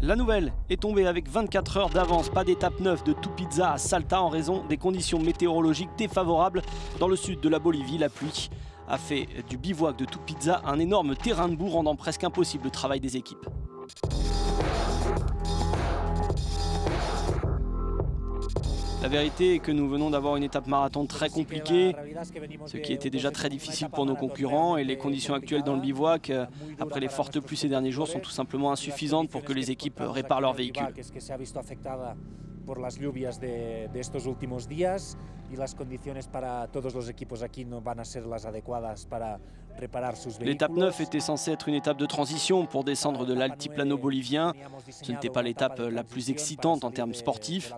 La nouvelle est tombée avec 24 heures d'avance, pas d'étape 9 de Tupiza à Salta en raison des conditions météorologiques défavorables dans le sud de la Bolivie. La pluie a fait du bivouac de Tupiza un énorme terrain de boue rendant presque impossible le travail des équipes. La vérité est que nous venons d'avoir une étape marathon très compliquée, ce qui était déjà très difficile pour nos concurrents, et les conditions actuelles dans le bivouac, après les fortes pluies ces derniers jours, sont tout simplement insuffisantes pour que les équipes réparent leurs véhicules. Por las lluvias de estos últimos días y las condiciones para todos los equipos aquí no van a ser las adecuadas para reparar sus vehículos. L'étape 9 était censée être une étape de transition pour descendre de l'altiplano bolivien. Ce n'était pas l'étape la plus excitante en termes sportifs.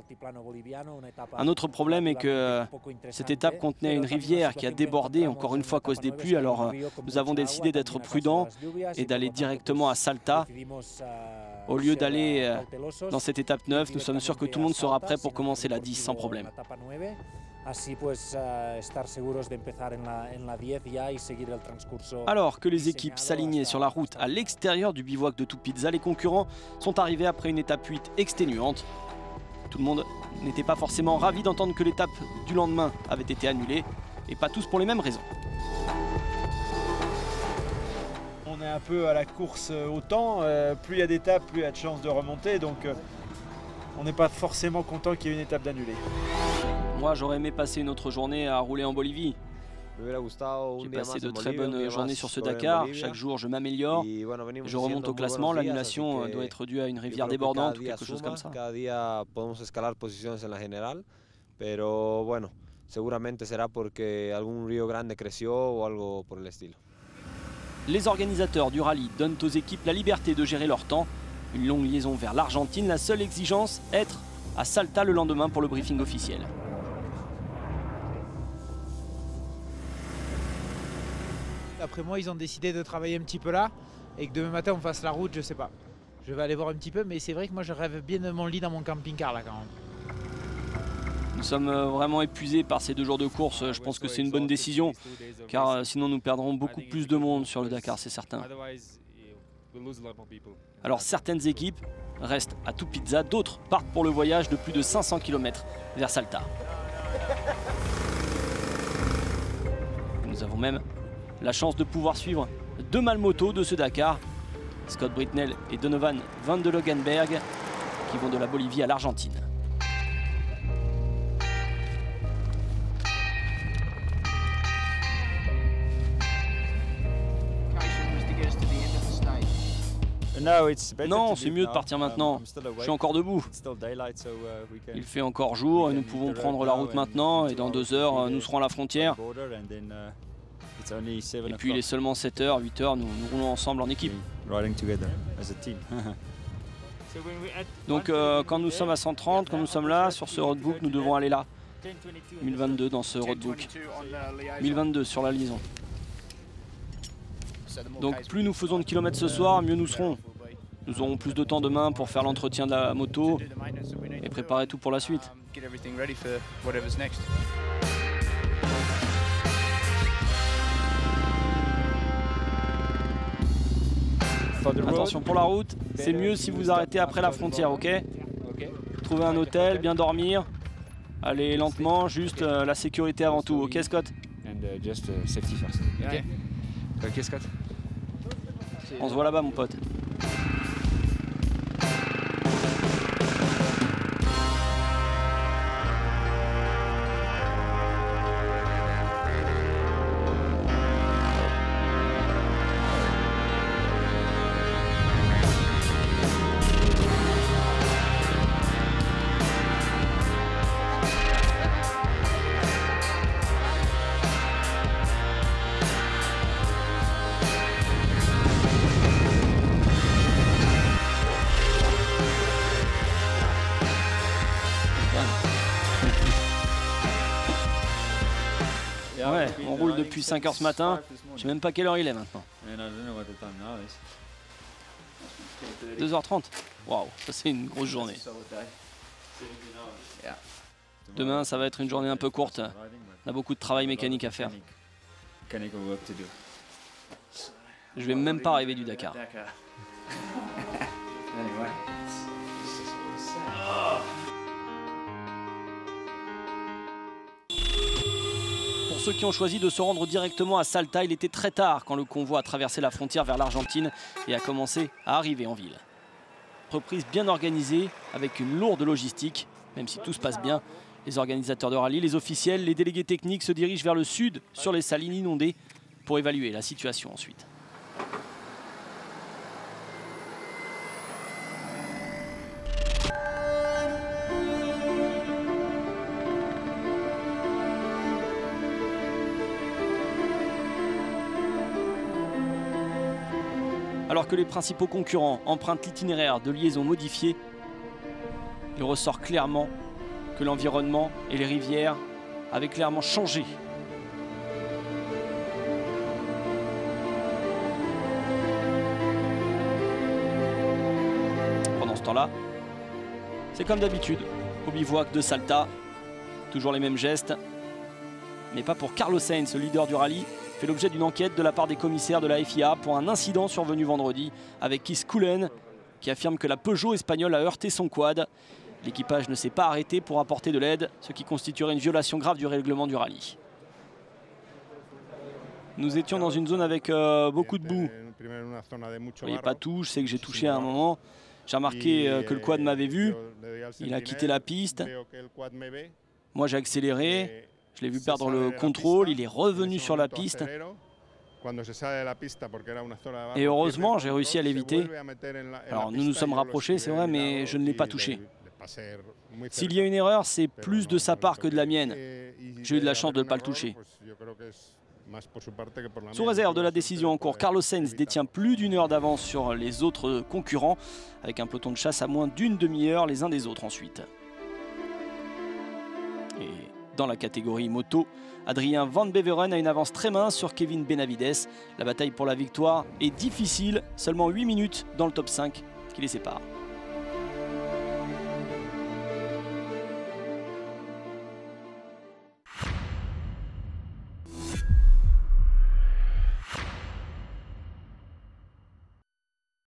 Un autre problème est que cette étape contenait une rivière qui a débordé encore une fois à cause des pluies. Alors nous avons décidé d'être prudents et d'aller directement à Salta. Au lieu d'aller dans cette étape 9, nous sommes sûrs que tout le monde sera prêt pour commencer la 10 sans problème. Alors que les équipes s'alignaient sur la route à l'extérieur du bivouac de Tupiza, les concurrents sont arrivés après une étape 8 exténuante. Tout le monde n'était pas forcément ravi d'entendre que l'étape du lendemain avait été annulée, et pas tous pour les mêmes raisons. On est un peu à la course au temps, plus il y a d'étapes, plus il y a de chances de remonter, donc on n'est pas forcément content qu'il y ait une étape d'annulée. Moi j'aurais aimé passer une autre journée à rouler en Bolivie. J'ai passé de très bonnes journées sur ce Dakar, chaque jour je m'améliore, je remonte au classement, l'annulation doit être due à une rivière débordante ou quelque chose comme ça. Les organisateurs du rallye donnent aux équipes la liberté de gérer leur temps. Une longue liaison vers l'Argentine, la seule exigence, être à Salta le lendemain pour le briefing officiel. Après moi, ils ont décidé de travailler un petit peu là et que demain matin on fasse la route, je sais pas. Je vais aller voir un petit peu, mais c'est vrai que moi je rêve bien de mon lit dans mon camping-car là quand même. Nous sommes vraiment épuisés par ces 2 jours de course. Je pense que c'est une bonne décision, car sinon nous perdrons beaucoup plus de monde sur le Dakar, c'est certain. Alors certaines équipes restent à Tupiza, d'autres partent pour le voyage de plus de 500 km vers Salta. Nous avons même la chance de pouvoir suivre 2 malmotos de ce Dakar, Scott Britnell et Donovan van de Logenberg, qui vont de la Bolivie à l'Argentine. Non, c'est mieux de partir maintenant. Je suis encore debout. Il fait encore jour et nous pouvons prendre la route maintenant, et dans 2 heures, nous serons à la frontière. Et puis il est seulement 7 heures, 8 heures, nous roulons ensemble en équipe. Donc quand nous sommes à 130, quand nous sommes là, sur ce roadbook, nous devons aller là. 1022 dans ce roadbook. 1022 sur la liaison. Donc plus nous faisons de kilomètres ce soir, mieux nous serons. Nous aurons plus de temps demain pour faire l'entretien de la moto et préparer tout pour la suite. Attention pour la route, c'est mieux si vous arrêtez après la frontière, ok? Trouvez un hôtel, bien dormir. Allez lentement, juste la sécurité avant tout, ok Scott? Ok Scott. On se voit là-bas mon pote. Ouais, on roule depuis 5 heures ce matin. Je sais même pas quelle heure il est maintenant. 2h30. Waouh, ça c'est une grosse journée. Demain, ça va être une journée un peu courte. On a beaucoup de travail mécanique à faire. Je vais même pas arriver du Dakar. Pour ceux qui ont choisi de se rendre directement à Salta, il était très tard quand le convoi a traversé la frontière vers l'Argentine et a commencé à arriver en ville. Reprise bien organisée avec une lourde logistique, même si tout se passe bien. Les organisateurs de rallye, les officiels, les délégués techniques se dirigent vers le sud sur les salines inondées pour évaluer la situation ensuite. Alors que les principaux concurrents empruntent l'itinéraire de liaison modifié, il ressort clairement que l'environnement et les rivières avaient clairement changé. Pendant ce temps-là, c'est comme d'habitude, au bivouac de Salta, toujours les mêmes gestes, mais pas pour Carlos Sainz, le leader du rallye, fait l'objet d'une enquête de la part des commissaires de la FIA pour un incident survenu vendredi avec Kees Koulen qui affirme que la Peugeot espagnole a heurté son quad. L'équipage ne s'est pas arrêté pour apporter de l'aide, ce qui constituerait une violation grave du règlement du rallye. Nous étions dans une zone avec beaucoup de boue. Vous ne voyez pas tout, je sais que j'ai touché à un moment. J'ai remarqué que le quad m'avait vu, il a quitté la piste. Moi j'ai accéléré. Je l'ai vu perdre le contrôle, il est revenu sur la piste. Et heureusement, j'ai réussi à l'éviter. Alors nous nous sommes rapprochés, c'est vrai, mais je ne l'ai pas touché. S'il y a une erreur, c'est plus de sa part que de la mienne. J'ai eu de la chance de ne pas le toucher. Sous réserve de la décision en cours, Carlos Sainz détient plus d'une heure d'avance sur les autres concurrents, avec un peloton de chasse à moins d'une demi-heure les uns des autres ensuite. Et dans la catégorie moto, Adrien Van Beveren a une avance très mince sur Kevin Benavides. La bataille pour la victoire est difficile, seulement 8 minutes dans le top 5 qui les sépare.